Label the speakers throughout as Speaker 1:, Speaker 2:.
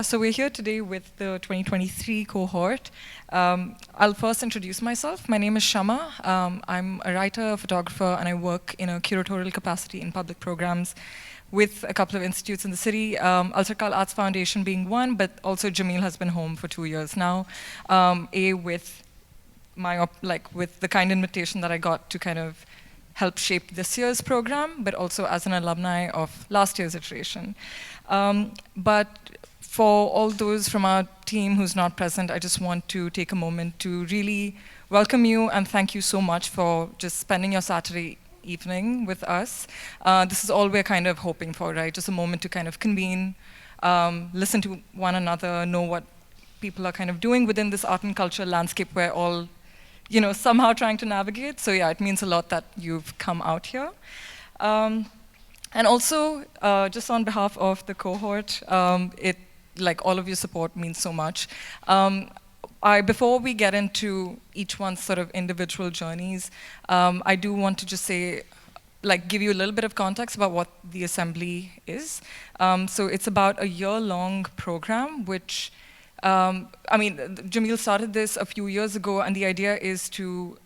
Speaker 1: So we're here today with the 2023 cohort. I'll first introduce myself. My name is Shama. I'm a writer, photographer, and I work in a curatorial capacity in public programs with a couple of institutes in the city, Al-Sarkal Arts Foundation being one, but also Jameel has been home for 2 years now. With with the kind invitation that I got to kind of help shape this year's program, but also as an alumni of last year's iteration. But for all those from our team who's not present, I just want to take a moment to really welcome you and thank you so much for just spending your Saturday evening with us. This is all we're kind of hoping for, right? Just a moment to kind of convene, listen to one another, know what people are kind of doing within this art and culture landscape we're all, somehow trying to navigate. So yeah, it means a lot that you've come out here. And also, just on behalf of the cohort, all of your support means so much. Before we get into each one's sort of individual journeys, I do want to just say, give you a little bit of context about what the Assembly is. So it's about a year-long program, which, Jameel started this a few years ago, and the idea is to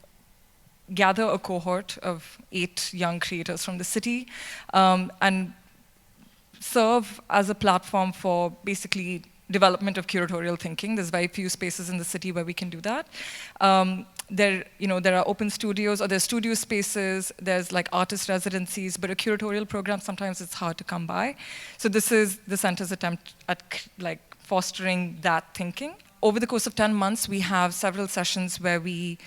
Speaker 1: gather a cohort of 8 young creators from the city and serve as a platform for basically development of curatorial thinking. There's very few spaces in the city where we can do that. There are open studios, or there's studio spaces, there's artist residencies, but a curatorial program, sometimes it's hard to come by. So this is the center's attempt at fostering that thinking. Over the course of 10 months, we have several sessions where we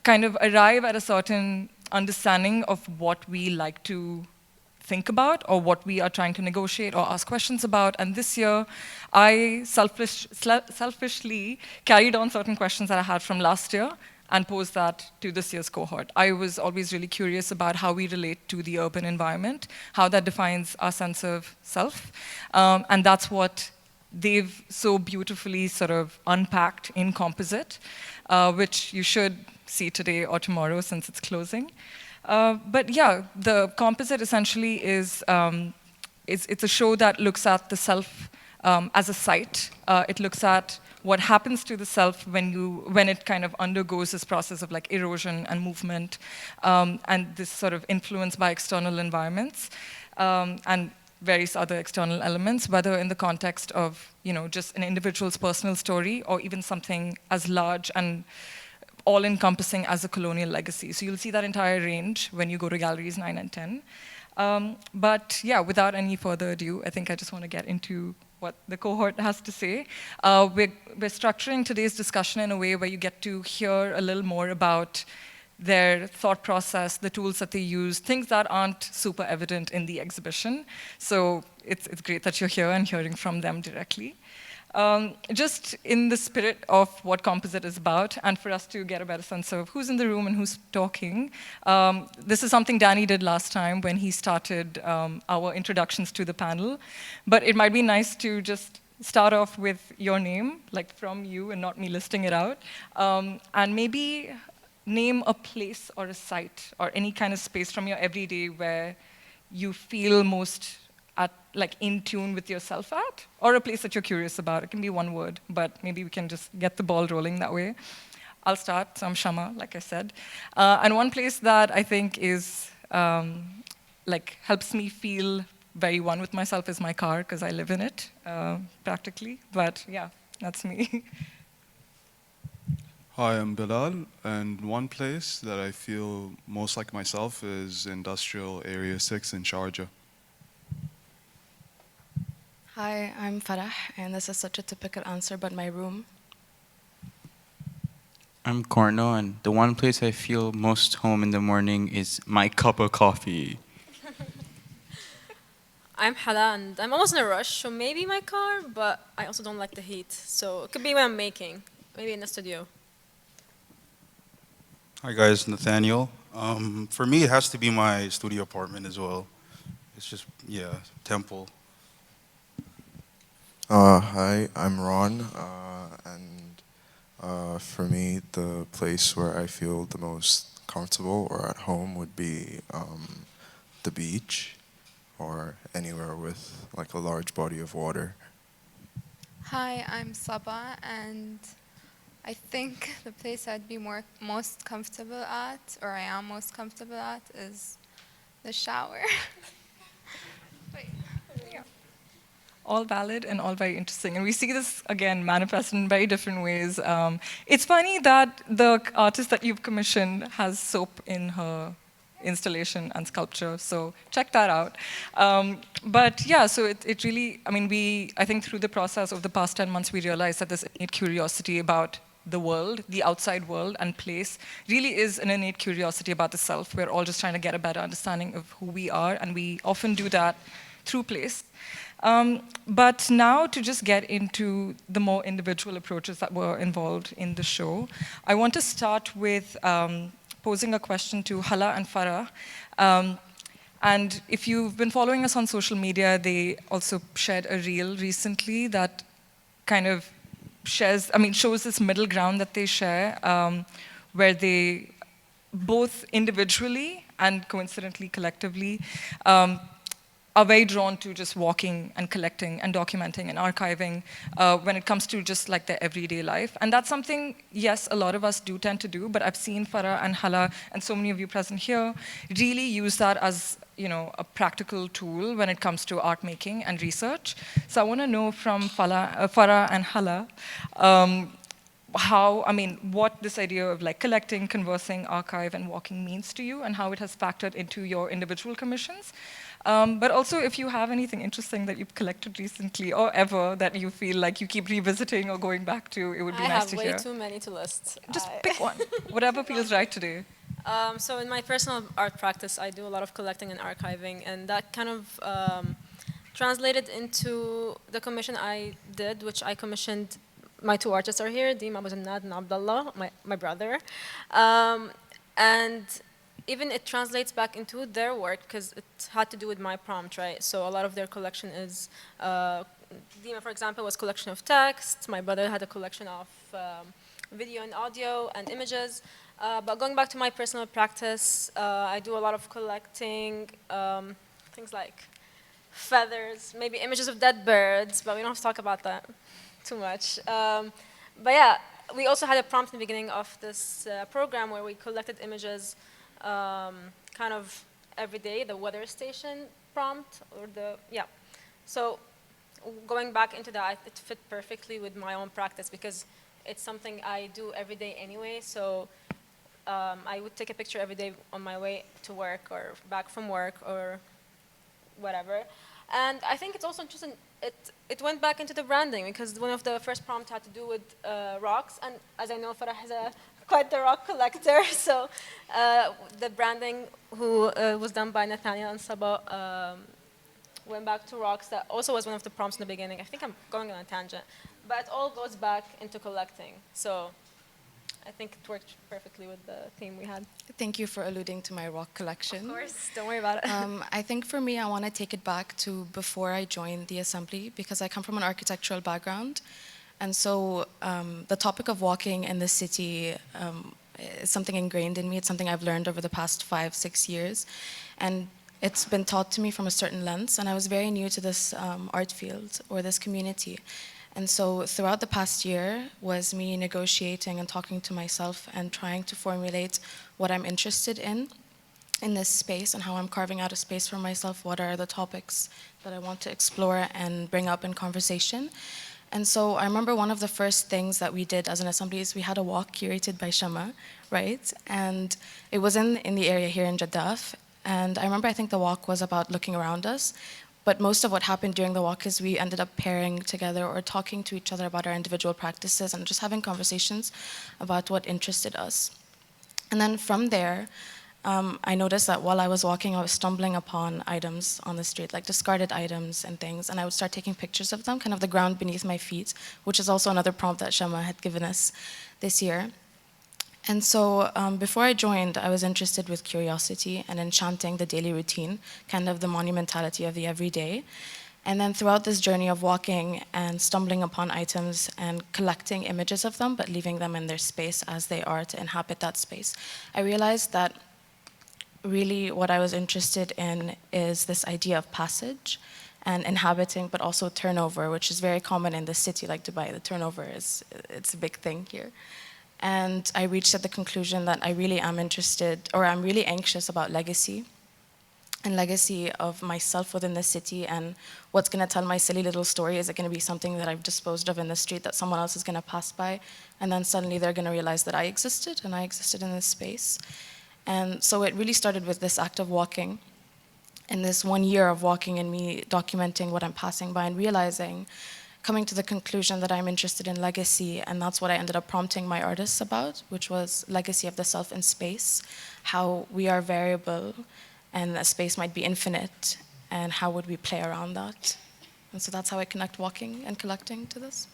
Speaker 1: kind of arrive at a certain understanding of what we like to think about or what we are trying to negotiate or ask questions about. And this year, I selfishly carried on certain questions that I had from last year and posed that to this year's cohort. I was always really curious about how we relate to the urban environment, how that defines our sense of self. And that's what they've so beautifully sort of unpacked in Composite, which you should see today or tomorrow since it's closing. But yeah, the Composite essentially is it's a show that looks at the self as a site. It looks at what happens to the self when it kind of undergoes this process of erosion and movement, and this sort of influence by external environments and various other external elements, whether in the context of just an individual's personal story or even something as large and all-encompassing as a colonial legacy. So you'll see that entire range when you go to galleries 9 and 10. But yeah, without any further ado, I think I just want to get into what the cohort has to say. We're structuring today's discussion in a way where you get to hear a little more about their thought process, the tools that they use, things that aren't super evident in the exhibition. So it's great that you're here and hearing from them directly. Just in the spirit of what Composite is about, and for us to get a better sense of who's in the room and who's talking, this is something Danny did last time when he started our introductions to the panel. But it might be nice to just start off with your name, from you and not me listing it out, and maybe name a place or a site or any kind of space from your everyday where you feel most in tune with yourself at, or a place that you're curious about. It can be one word, but maybe we can just get the ball rolling that way. I'll start. So I'm Shama, like I said. And one place that I think is, helps me feel very one with myself is my car, because I live in it, practically. But yeah, that's me.
Speaker 2: Hi, I'm Bilal, and one place that I feel most like myself is Industrial Area 6 in Sharjah.
Speaker 3: Hi, I'm Farah, and this is such a typical answer, but my room.
Speaker 4: I'm Karno, and the one place I feel most home in the morning is my cup of coffee.
Speaker 5: I'm Hala, and I'm almost in a rush, so maybe my car, but I also don't like the heat. So it could be when I'm making, maybe in the studio.
Speaker 6: Hi guys, Nathaniel. For me, it has to be my studio apartment as well. It's just, yeah, temple.
Speaker 7: Hi, I'm Ron, and for me, the place where I feel the most comfortable or at home would be the beach or anywhere with a large body of water.
Speaker 8: Hi, I'm Saba, and I think the place I'd be most comfortable at, or I am most comfortable at, is the shower. Wait, yeah.
Speaker 1: All valid and all very interesting. And we see this, again, manifested in very different ways. It's funny that the artist that you've commissioned has soap in her installation and sculpture, so check that out. But yeah, so it really, I mean, I think through the process of the past 10 months, we realized that this innate curiosity about the world, the outside world and place, really is an innate curiosity about the self. We're all just trying to get a better understanding of who we are, and we often do that through place. But now to just get into the more individual approaches that were involved in the show, I want to start with posing a question to Hala and Farah. And if you've been following us on social media, they also shared a reel recently that kind of shows this middle ground that they share, where they both individually and coincidentally collectively are very drawn to just walking and collecting and documenting and archiving when it comes to just like their everyday life. And that's something, yes, a lot of us do tend to do, but I've seen Farah and Hala and so many of you present here really use that as a practical tool when it comes to art making and research. So I want to know from Farah and Hala, what this idea of like collecting, conversing, archive, and walking means to you, and how it has factored into your individual commissions. But also, if you have anything interesting that you've collected recently or ever that you feel like you keep revisiting or going back to, it would be nice to hear.
Speaker 5: I have way too many to list.
Speaker 1: Just pick one, whatever feels right today.
Speaker 5: So in my personal art practice, I do a lot of collecting and archiving, and that kind of translated into the commission I did, which I commissioned. My two artists are here, Dima Abuzannad and Abdullah, my brother. And even it translates back into their work because it had to do with my prompt, right? So a lot of their collection is, Dima, for example, was collection of text. My brother had a collection of video and audio and images. But going back to my personal practice, I do a lot of collecting things like feathers, maybe images of dead birds, but we don't have to talk about that too much. But yeah, we also had a prompt in the beginning of this program where we collected images kind of every day, the weather station prompt, So going back into that, it fit perfectly with my own practice because it's something I do every day anyway. So I would take a picture every day on my way to work or back from work or whatever. And I think it's also interesting, it went back into the branding because one of the first prompts had to do with rocks. And as I know, Farah has quite the rock collector. So the branding was done by Nathaniel and Saba went back to rocks. That also was one of the prompts in the beginning. I think I'm going on a tangent. But it all goes back into collecting. So I think it worked perfectly with the theme we had.
Speaker 3: Thank you for alluding to my rock collection.
Speaker 5: Of course, don't worry about it.
Speaker 3: I think for me, I want to take it back to before I joined the assembly because I come from an architectural background. And so the topic of walking in the city is something ingrained in me. It's something I've learned over the past 5-6 years. And it's been taught to me from a certain lens. And I was very new to this art field or this community. And so throughout the past year was me negotiating and talking to myself and trying to formulate what I'm interested in this space and how I'm carving out a space for myself. What are the topics that I want to explore and bring up in conversation? And so I remember one of the first things that we did as an assembly is we had a walk curated by Shama, right? And it was in the area here in Jeddah. And I remember I think the walk was about looking around us. But most of what happened during the walk is we ended up pairing together or talking to each other about our individual practices and just having conversations about what interested us. And then from there, I noticed that while I was walking, I was stumbling upon items on the street, like discarded items and things, and I would start taking pictures of them, kind of the ground beneath my feet, which is also another prompt that Shama had given us this year. And so before I joined, I was interested with curiosity and enchanting the daily routine, kind of the monumentality of the everyday. And then throughout this journey of walking and stumbling upon items and collecting images of them, but leaving them in their space as they are to inhabit that space, I realized that really what I was interested in is this idea of passage and inhabiting, but also turnover, which is very common in the city like Dubai. The turnover it's a big thing here. And I reached at the conclusion that I really am interested, or I'm really anxious about legacy, and legacy of myself within the city, and what's going to tell my silly little story. Is it going to be something that I've disposed of in the street that someone else is going to pass by, and then suddenly they're going to realize that I existed, and I existed in this space. And so it really started with this act of walking, and this 1 year of walking and me documenting what I'm passing by and realizing, coming to the conclusion that I'm interested in legacy, and that's what I ended up prompting my artists about, which was legacy of the self in space, how we are variable, and a space might be infinite, and how would we play around that? And so that's how I connect walking and collecting to this.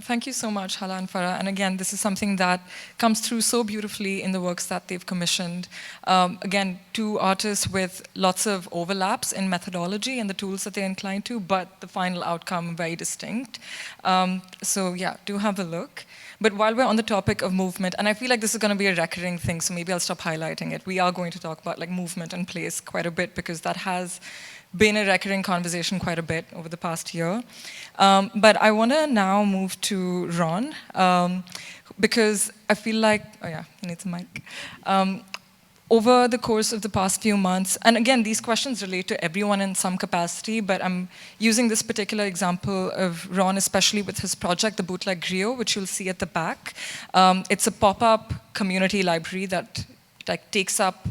Speaker 1: Thank you so much, Hala and Farah. And again, this is something that comes through so beautifully in the works that they've commissioned. Again, two artists with lots of overlaps in methodology and the tools that they're inclined to, but the final outcome very distinct. So yeah, do have a look. But while we're on the topic of movement, and I feel like this is going to be a recurring thing, so maybe I'll stop highlighting it. We are going to talk about like movement and place quite a bit, because that has been a recurring conversation quite a bit over the past year. But I want to now move to Ron, because I feel like, oh yeah, he needs a mic. Over the course of the past few months, and again, these questions relate to everyone in some capacity, but I'm using this particular example of Ron, especially with his project, the Bootleg Griot, which you'll see at the back. It's a pop-up community library that like takes up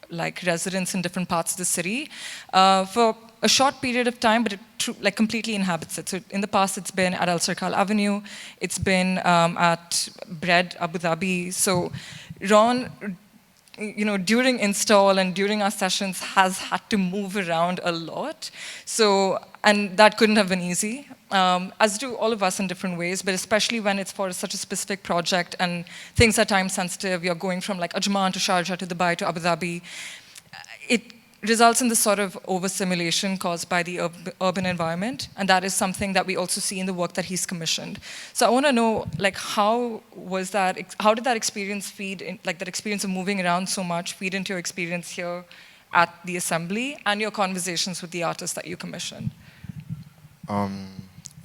Speaker 1: like residents in different parts of the city for a short period of time, but it like completely inhabits it. So in the past, it's been at Al Circal Avenue, it's been at Bread, Abu Dhabi. So Ron, you know, during install and during our sessions has had to move around a lot. So, and that couldn't have been easy, as do all of us in different ways, but especially when it's for such a specific project and things are time sensitive. You're going from like Ajman to Sharjah to Dubai to Abu Dhabi. It results in this sort of overstimulation caused by the urban environment, and that is something that we also see in the work that he's commissioned. So I want to know, like, how did that experience feed in, like that experience of moving around so much feed into your experience here at the Assembly and your conversations with the artists that you commissioned?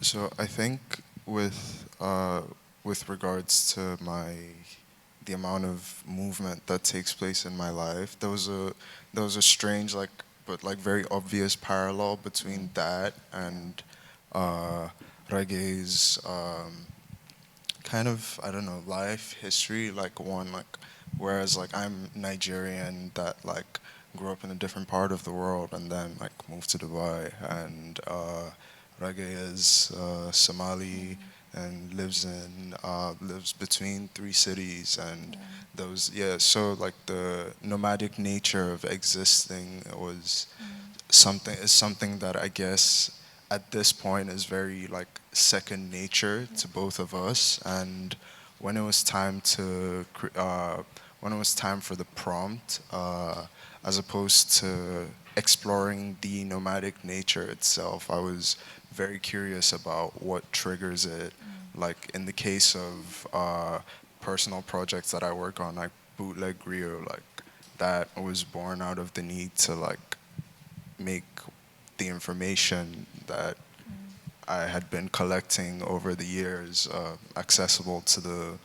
Speaker 7: So I think with regards to the amount of movement that takes place in my life, there was a strange, but very obvious parallel between that and reggae's kind of, I don't know, life history. Whereas I'm Nigerian that grew up in a different part of the world and then moved to Dubai, and reggae is Somali and lives between 3 cities, and so the nomadic nature of existing is something that I guess at this point is very second nature to both of us. And when it was time for the prompt, as opposed to exploring the nomadic nature itself, I was very curious about what triggers it. In the case of personal projects that I work on, like Bootleg Griot, that was born out of the need to make the information that I had been collecting over the years accessible to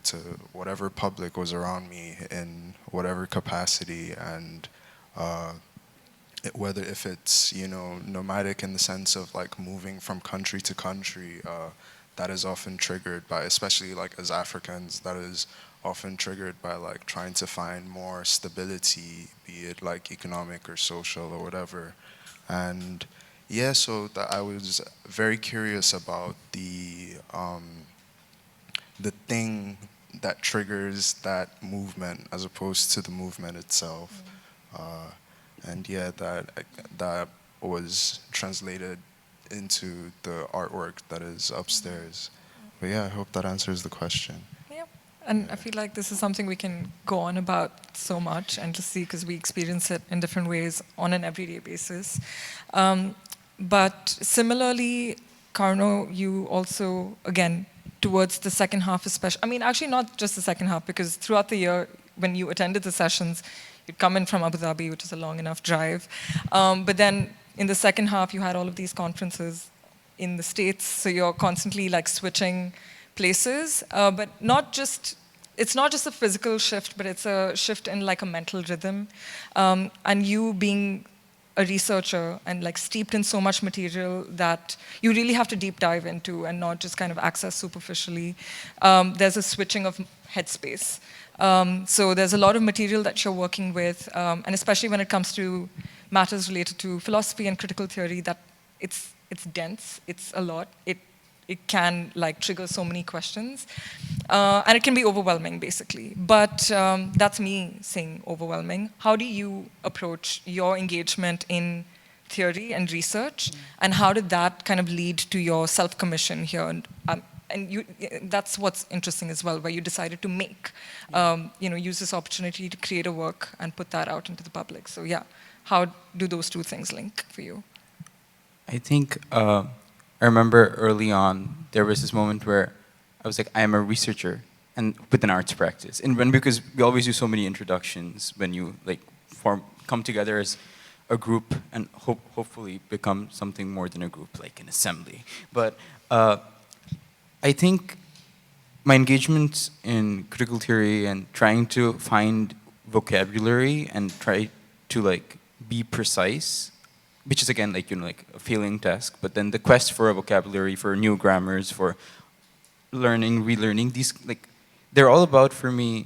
Speaker 7: to whatever public was around me in whatever capacity, and whether if it's nomadic in the sense of moving from country to country, that is often triggered by, especially as Africans, that is often triggered by trying to find more stability, be it economic or social or whatever. And yeah, so I was very curious about the thing that triggers that movement as opposed to the movement itself. And yeah, that was translated into the artwork that is upstairs. But yeah, I hope that answers the question.
Speaker 1: Yep. And I feel like this is something we can go on about so much and just see, because we experience it in different ways on an everyday basis. But similarly, Karno, you also, again, towards the second half especially, I mean, actually not just the second half, because throughout the year, when you attended the sessions, you'd come in from Abu Dhabi, which is a long enough drive. But then in the second half, you had all of these conferences in the States, so you're constantly like switching places, but it's not just a physical shift, but it's a shift in like a mental rhythm. And you being a researcher and like steeped in so much material that you really have to deep dive into and not just kind of access superficially. There's a switching of headspace. So there's a lot of material that you're working with, and especially when it comes to matters related to philosophy and critical theory, that it's dense, it's a lot. It can like trigger so many questions, and it can be overwhelming basically. But that's me saying overwhelming. How do you approach your engagement in theory and research, and how did that kind of lead to your self-commission here? And that's what's interesting as well, where you decided to make, use this opportunity to create a work and put that out into the public. So yeah, how do those two things link for you?
Speaker 4: I think I remember early on, there was this moment where I was like, I am a researcher and with an arts practice. And because we always do so many introductions when you like come together as a group and hopefully become something more than a group, like an assembly. But I think my engagement in critical theory and trying to find vocabulary and try to like be precise, which is again like like a failing task, but then the quest for a vocabulary, for new grammars, for learning, relearning, these like they're all about for me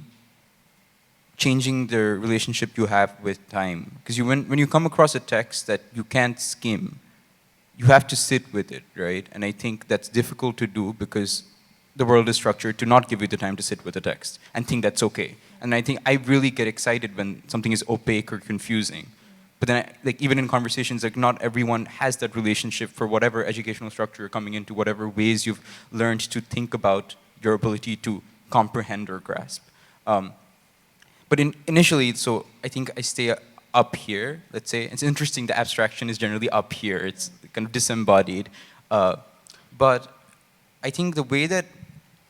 Speaker 4: changing the relationship you have with time. Because when you come across a text that you can't skim, you have to sit with it, right? And I think that's difficult to do because the world is structured to not give you the time to sit with the text and think that's okay. And I think I really get excited when something is opaque or confusing. But then, like even in conversations, like not everyone has that relationship for whatever educational structure you're coming into, whatever ways you've learned to think about your ability to comprehend or grasp. But initially, so I think I stay up here, let's say. It's interesting, the abstraction is generally up here. It's kind of disembodied. But I think the way that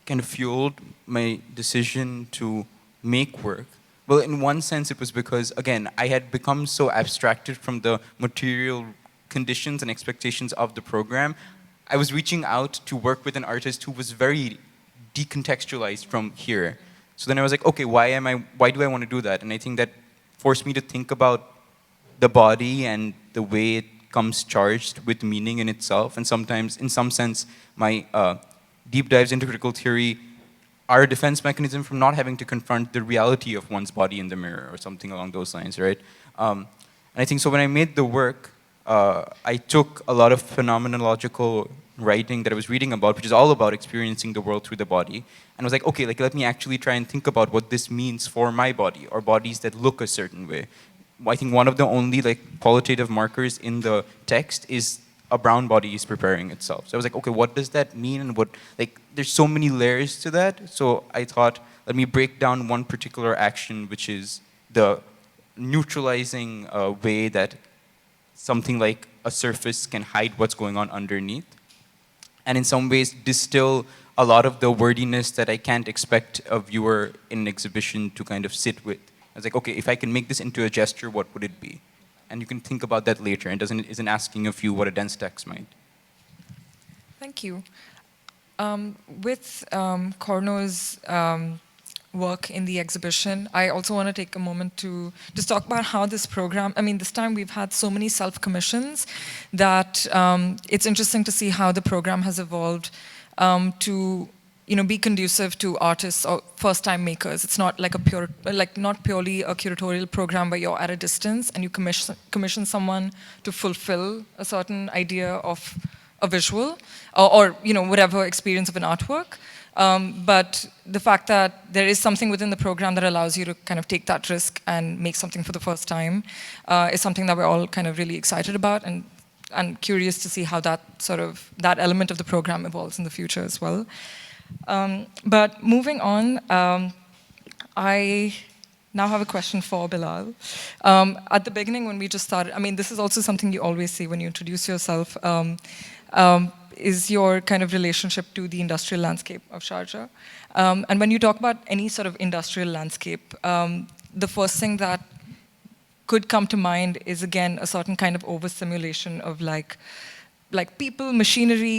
Speaker 4: kind of fueled my decision to make work, well, in one sense, it was because, again, I had become so abstracted from the material conditions and expectations of the program. I was reaching out to work with an artist who was very decontextualized from here. So then I was like, okay, why do I want to do that? And I think that forced me to think about the body and the way it comes charged with meaning in itself. And sometimes, in some sense, my deep dives into critical theory are a defense mechanism from not having to confront the reality of one's body in the mirror or something along those lines, right? And I think so when I made the work, I took a lot of phenomenological writing that I was reading about, which is all about experiencing the world through the body, and I was like, okay, like let me actually try and think about what this means for my body or bodies that look a certain way. I think one of the only like qualitative markers in the text is a brown body is preparing itself. So I was like, okay, what does that mean? And what, like, there's so many layers to that. So I thought, let me break down one particular action, which is the neutralizing way that something like a surface can hide what's going on underneath. And in some ways distill a lot of the wordiness that I can't expect a viewer in an exhibition to kind of sit with. I was like, okay, if I can make this into a gesture, what would it be? And you can think about that later, and isn't asking of you what a dense text might.
Speaker 1: Thank you. With Karno's work in the exhibition, I also want to take a moment to just talk about how this program, I mean, this time we've had so many self-commissions that it's interesting to see how the program has evolved to be conducive to artists or first-time makers. It's not like not purely a curatorial program where you're at a distance and you commission someone to fulfill a certain idea of a visual or whatever experience of an artwork. But the fact that there is something within the program that allows you to kind of take that risk and make something for the first time is something that we're all kind of really excited about and curious to see how that element of the program evolves in the future as well. But moving on, I now have a question for Bilal. At the beginning when we just started, I mean, this is also something you always see when you introduce yourself, is your kind of relationship to the industrial landscape of Sharjah. And when you talk about any sort of industrial landscape, the first thing that could come to mind is, again, a certain kind of overstimulation of like people, machinery,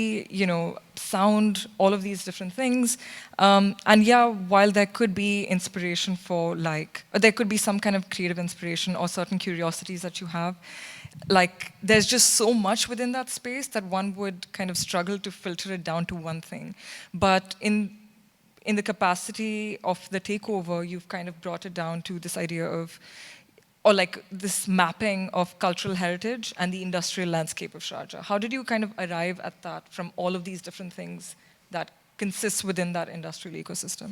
Speaker 1: sound, all of these different things. And yeah, while there could be inspiration for there could be some kind of creative inspiration or certain curiosities that you have, there's just so much within that space that one would kind of struggle to filter it down to one thing. But in the capacity of the Takeover, you've kind of brought it down to this idea of, or this mapping of cultural heritage and the industrial landscape of Sharjah. How did you kind of arrive at that from all of these different things that consist within that industrial ecosystem?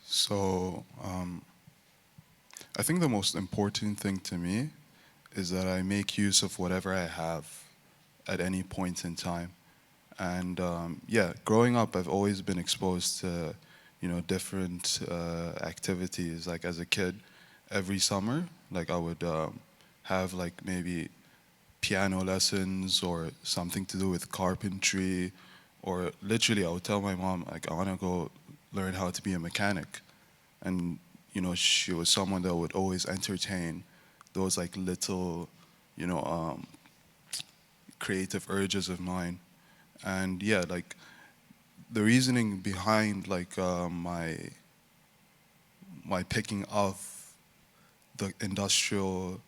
Speaker 2: So I think the most important thing to me is that I make use of whatever I have at any point in time. And yeah, growing up, I've always been exposed to different activities. Like as a kid, every summer, I would have maybe piano lessons or something to do with carpentry, or literally I would tell my mom, I want to go learn how to be a mechanic. And she was someone that would always entertain those little, creative urges of mine. And yeah, the reasoning behind my picking of the industrial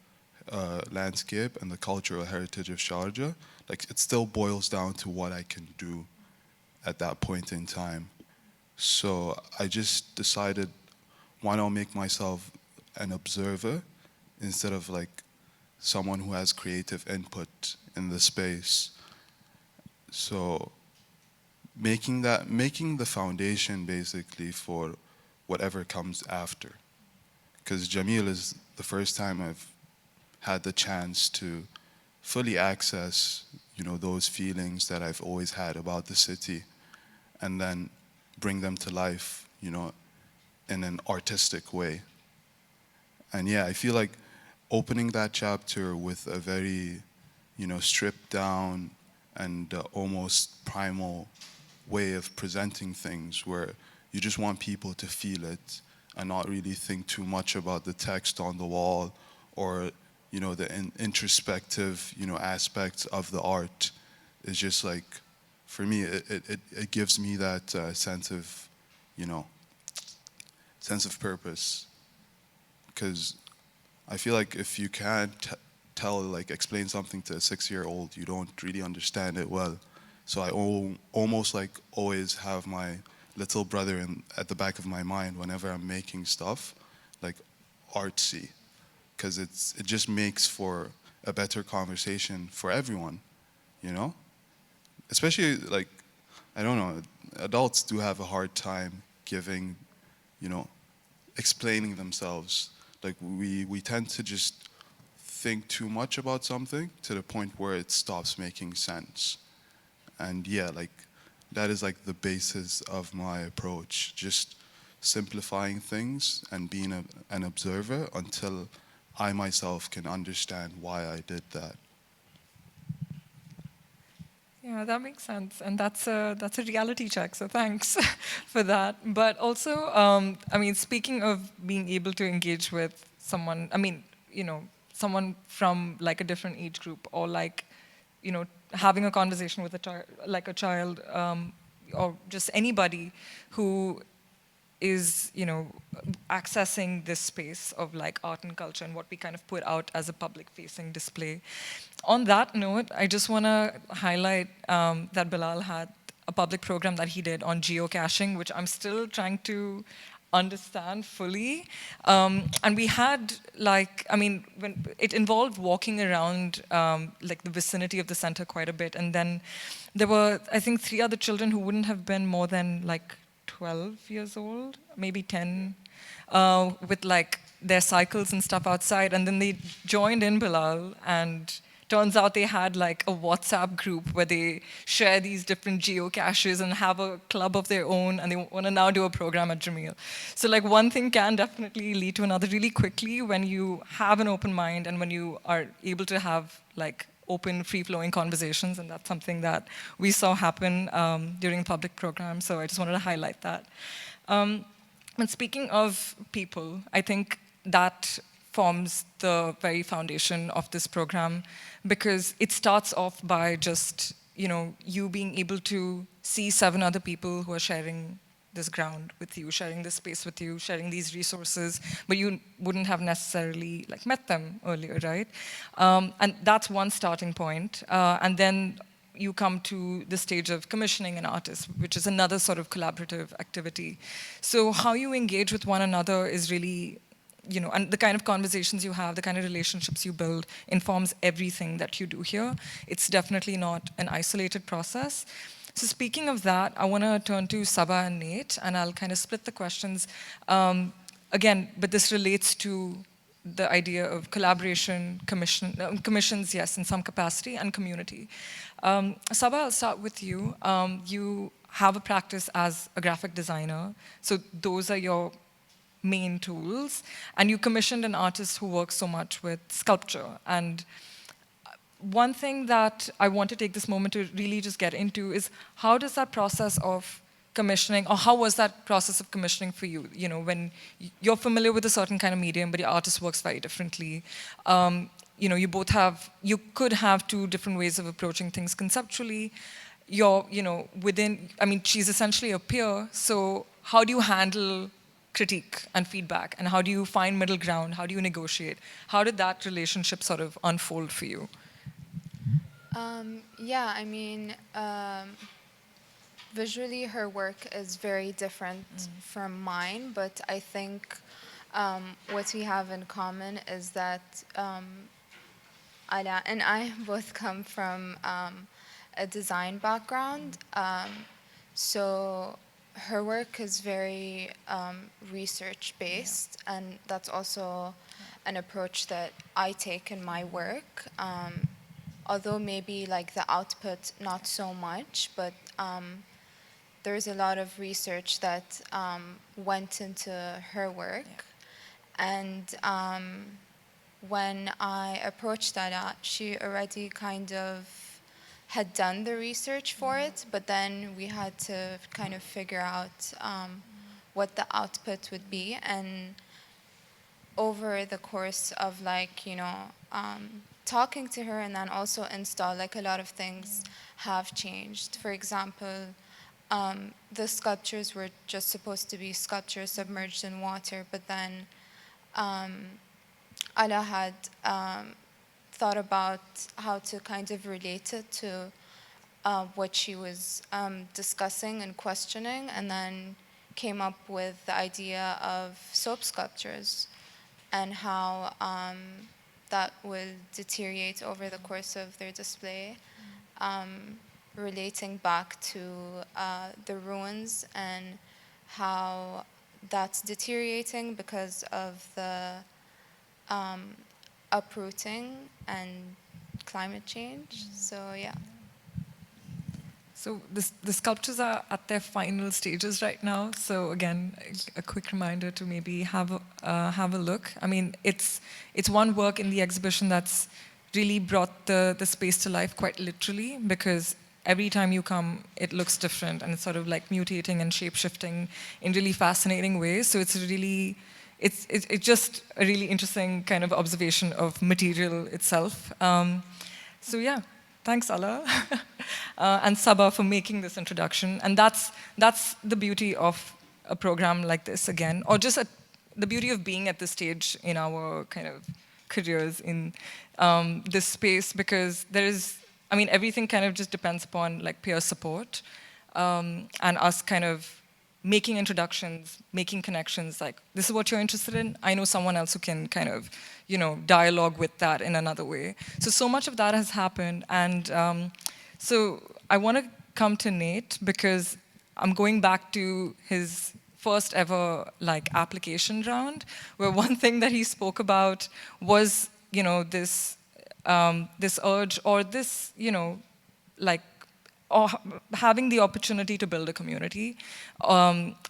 Speaker 2: landscape and the cultural heritage of Sharjah, it still boils down to what I can do at that point in time. So I just decided, why not make myself an observer instead of someone who has creative input in the space. So making the foundation basically for whatever comes after. Because Jameel is the first time I've had the chance to fully access, those feelings that I've always had about the city, and then bring them to life, in an artistic way. And yeah, I feel like opening that chapter with a very, stripped down and almost primal way of presenting things, where you just want people to feel it and not really think too much about the text on the wall or the introspective aspects of the art. Is just for me it gives me that sense of purpose, because I feel like if you can't explain something to a 6-year-old, you don't really understand it well. So I almost always have my little brother at the back of my mind whenever I'm making stuff artsy, because it just makes for a better conversation for everyone, especially I don't know, adults do have a hard time giving, explaining themselves. We tend to just think too much about something to the point where it stops making sense. And yeah, that is the basis of my approach, just simplifying things and being an observer until I myself can understand why I did that.
Speaker 1: Yeah, that makes sense, and that's a reality check. So thanks for that. But also, speaking of being able to engage with someone, someone from a different age group, or having a conversation with a child, or just anybody who is, accessing this space of art and culture and what we kind of put out as a public-facing display. On that note, I just want to highlight that Bilal had a public program that he did on geocaching, which I'm still trying to understand fully. And we had when it involved walking around the vicinity of the center quite a bit. And then there were, I think, 3 other children who wouldn't have been more than 12 years old, maybe 10, with their cycles and stuff outside. And then they joined in Bilal, and turns out they had a WhatsApp group where they share these different geocaches and have a club of their own, and they want to now do a program at Jameel. So one thing can definitely lead to another really quickly when you have an open mind and when you are able to have open, free-flowing conversations, and that's something that we saw happen during the public program, so I just wanted to highlight that. And speaking of people, I think that forms the very foundation of this program, because it starts off by just, you being able to see 7 other people who are sharing this ground with you, sharing this space with you, sharing these resources, but you wouldn't have necessarily met them earlier, right? And that's one starting point. And then you come to the stage of commissioning an artist, which is another sort of collaborative activity. So how you engage with one another is really, and the kind of conversations you have, the kind of relationships you build informs everything that you do here. It's definitely not an isolated process. So speaking of that, I want to turn to Saba and Nate, and I'll kind of split the questions. Again, but this relates to the idea of collaboration, commissions, yes, in some capacity, and community. Saba, I'll start with you. You have a practice as a graphic designer, so those are your main tools, and you commissioned an artist who works so much with sculpture. And one thing that I want to take this moment to really just get into is, how does that process of commissioning, or how was that process of commissioning for you? When you're familiar with a certain kind of medium, but your artist works very differently. You could have 2 different ways of approaching things conceptually. She's essentially a peer, so how do you handle critique and feedback, and how do you find middle ground? How do you negotiate? How did that relationship sort of unfold for you?
Speaker 8: Visually her work is very different from mine, but I think what we have in common is that Ala and I both come from a design background. So her work is very research-based, and that's also an approach that I take in my work. Although maybe the output not so much, but there's a lot of research that went into her work. And when I approached Ala, she already kind of had done the research for it, but then we had to kind of figure out what the output would be. And over the course of talking to her and then also install, a lot of things have changed. For example, the sculptures were just supposed to be sculptures submerged in water, but then Ala had thought about how to kind of relate it to what she was discussing and questioning, and then came up with the idea of soap sculptures and how that would deteriorate over the course of their display, relating back to the ruins and how that's deteriorating because of the uprooting and climate change. So yeah.
Speaker 1: So the sculptures are at their final stages right now. So again, a quick reminder to maybe have a look. It's one work in the exhibition that's really brought the space to life quite literally, because every time you come, it looks different, and it's sort of mutating and shape-shifting in really fascinating ways. So it's just a really interesting kind of observation of material itself. So yeah. Thanks, Ala, and Saba for making this introduction. And that's the beauty of a program like this, again, or just the beauty of being at this stage in our kind of careers in this space, because everything kind of just depends upon peer support and us kind of making introductions, making connections, this is what you're interested in. I know someone else who can kind of, dialogue with that in another way. So much of that has happened. And so I want to come to Nate, because I'm going back to his first ever application round, where one thing that he spoke about was, this urge, or this, or having the opportunity to build a community,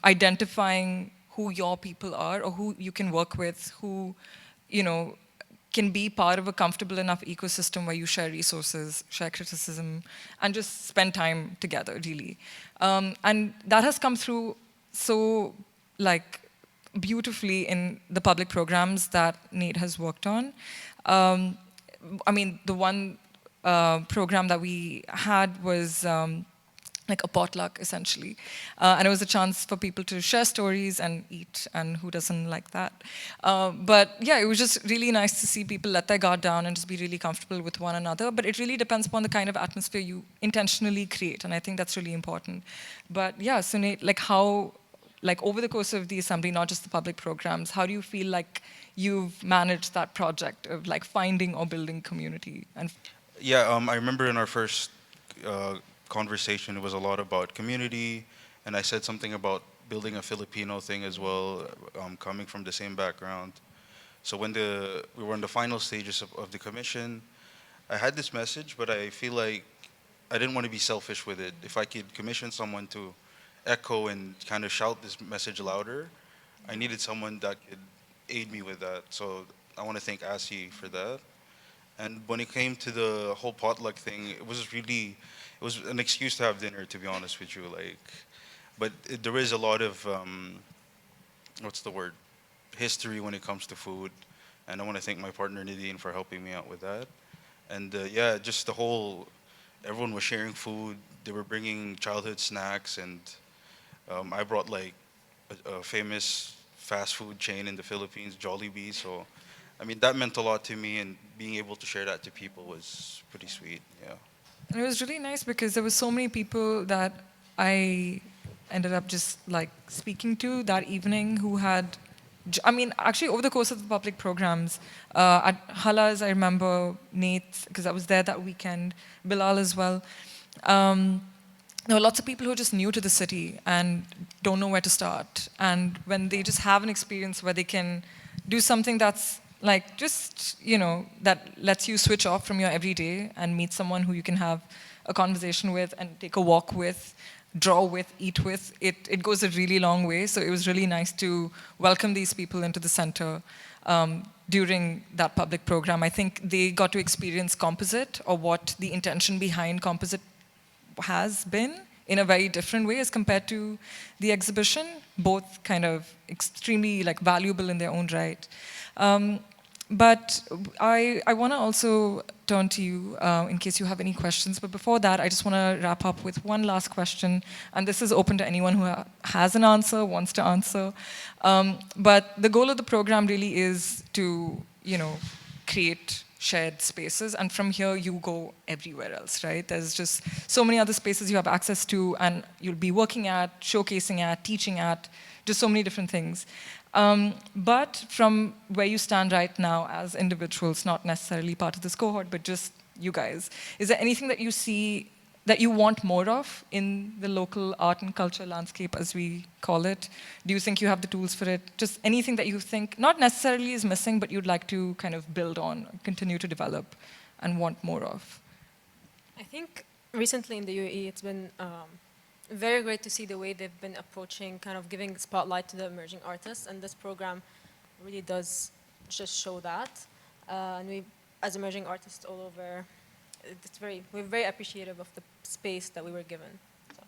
Speaker 1: identifying who your people are, or who you can work with, who, can be part of a comfortable enough ecosystem where you share resources, share criticism, and just spend time together, really. And that has come through so, beautifully in the public programs that Nate has worked on. I mean, the one program that we had was like a potluck, essentially. And it was a chance for people to share stories and eat, and who doesn't like that? But yeah, it was just really nice to see people let their guard down and just be really comfortable with one another. But it really depends upon the kind of atmosphere you intentionally create, and I think that's really important. But yeah, so Nate, like how, like over the course of the assembly, not just the public programs, how do you feel like you've managed that project of like finding or building community? And
Speaker 6: Yeah, I remember in our first conversation, it was a lot about community, and I said something about building a Filipino thing as well, coming from the same background. So when we were in the final stages of the commission, I had this message, but I feel like I didn't want to be selfish with it. If I could commission someone to echo and kind of shout this message louder, I needed someone that could aid me with that. So I want to thank Asi for that. And when it came to the whole potluck thing, it was an excuse to have dinner, to be honest with you. Like, but there is a lot of, what's the word, history when it comes to food. And I want to thank my partner Nadine for helping me out with that. And yeah, just the whole, everyone was sharing food. They were bringing childhood snacks, and I brought like a famous fast food chain in the Philippines, Jollibee. So, I mean, that meant a lot to me, and being able to share that to people was pretty sweet. Yeah.
Speaker 1: And it was really nice because there were so many people that I ended up just like speaking to that evening who had, I mean, actually over the course of the public programs, at Hala's, I remember Nate, because I was there that weekend, Bilal as well. There were lots of people who are just new to the city and don't know where to start. And when they just have an experience where they can do something that's like just, you know, that lets you switch off from your everyday and meet someone who you can have a conversation with and take a walk with, draw with, eat with, it goes a really long way. So it was really nice to welcome these people into the center during that public program. I think they got to experience composite, or what the intention behind composite has been, in a very different way as compared to the exhibition, both kind of extremely like valuable in their own right. But I want to also turn to you in case you have any questions. But before that, I just want to wrap up with one last question. And this is open to anyone who has an answer, wants to answer. But the goal of the program really is to, you know, create shared spaces. And from here, you go everywhere else, right? There's just so many other spaces you have access to, and you'll be working at, showcasing at, teaching at, just so many different things. But from where you stand right now as individuals, not necessarily part of this cohort, but just you guys, is there anything that you see that you want more of in the local art and culture landscape, as we call it? Do you think you have the tools for it? Just anything that you think not necessarily is missing, but you'd like to kind of build on, continue to develop, and want more of?
Speaker 5: I think recently in the UAE, it's been very great to see the way they've been approaching, kind of giving spotlight to the emerging artists, and this program really does just show that. And we, as emerging artists all over, we're very appreciative of the space that we were given. So.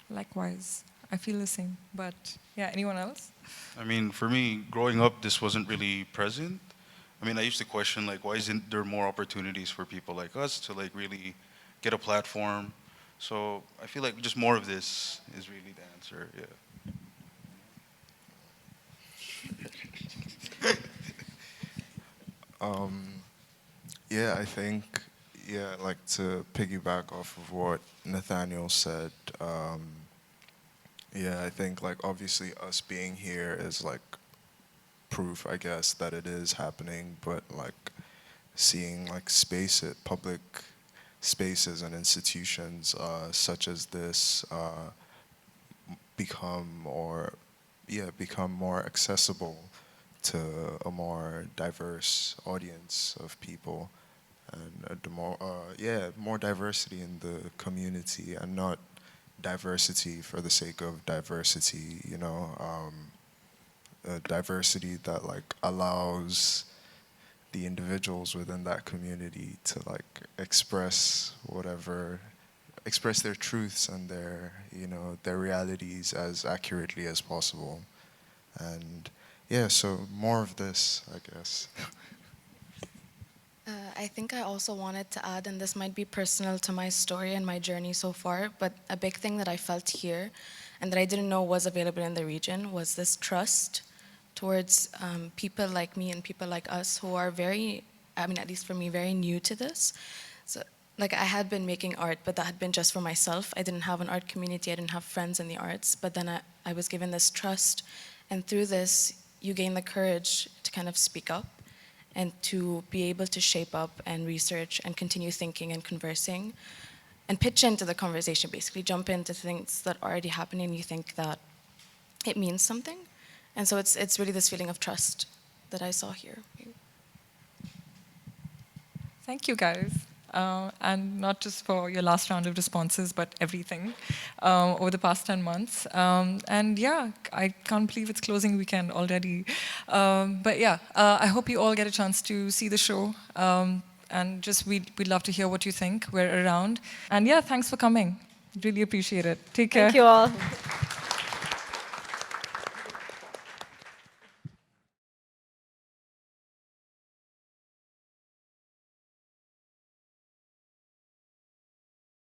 Speaker 1: Likewise, I feel the same. But yeah, anyone else?
Speaker 6: I mean, for me, growing up, this wasn't really present. I mean, I used to question, like, why isn't there more opportunities for people like us to, like, really get a platform? So I feel like just more of this is really the answer,
Speaker 7: yeah. Yeah, I think, yeah, like to piggyback off of what Nathaniel said, yeah, I think like obviously us being here is like proof, I guess, that it is happening, but like seeing like public spaces and institutions such as this become more accessible to a more diverse audience of people, and more diversity in the community, and not diversity for the sake of diversity, you know, diversity that like allows the individuals within that community to like express their truths and their, you know, their realities as accurately as possible. And yeah, so more of this, I guess.
Speaker 3: I think I also wanted to add, and this might be personal to my story and my journey so far, but a big thing that I felt here and that I didn't know was available in the region was this trust towards people like me and people like us who are very, I mean, at least for me, very new to this. So, like, I had been making art, but that had been just for myself. I didn't have an art community, I didn't have friends in the arts, but then I was given this trust, and through this, you gain the courage to kind of speak up and to be able to shape up and research and continue thinking and conversing and pitch into the conversation, basically jump into things that are already happening and you think that it means something. And so it's really this feeling of trust that I saw here.
Speaker 1: Thank you, guys. And not just for your last round of responses, but everything over the past 10 months. And yeah, I can't believe it's closing weekend already. But yeah, I hope you all get a chance to see the show. And just we'd love to hear what you think. We're around. And yeah, thanks for coming. Really appreciate it. Take care.
Speaker 5: Thank you all.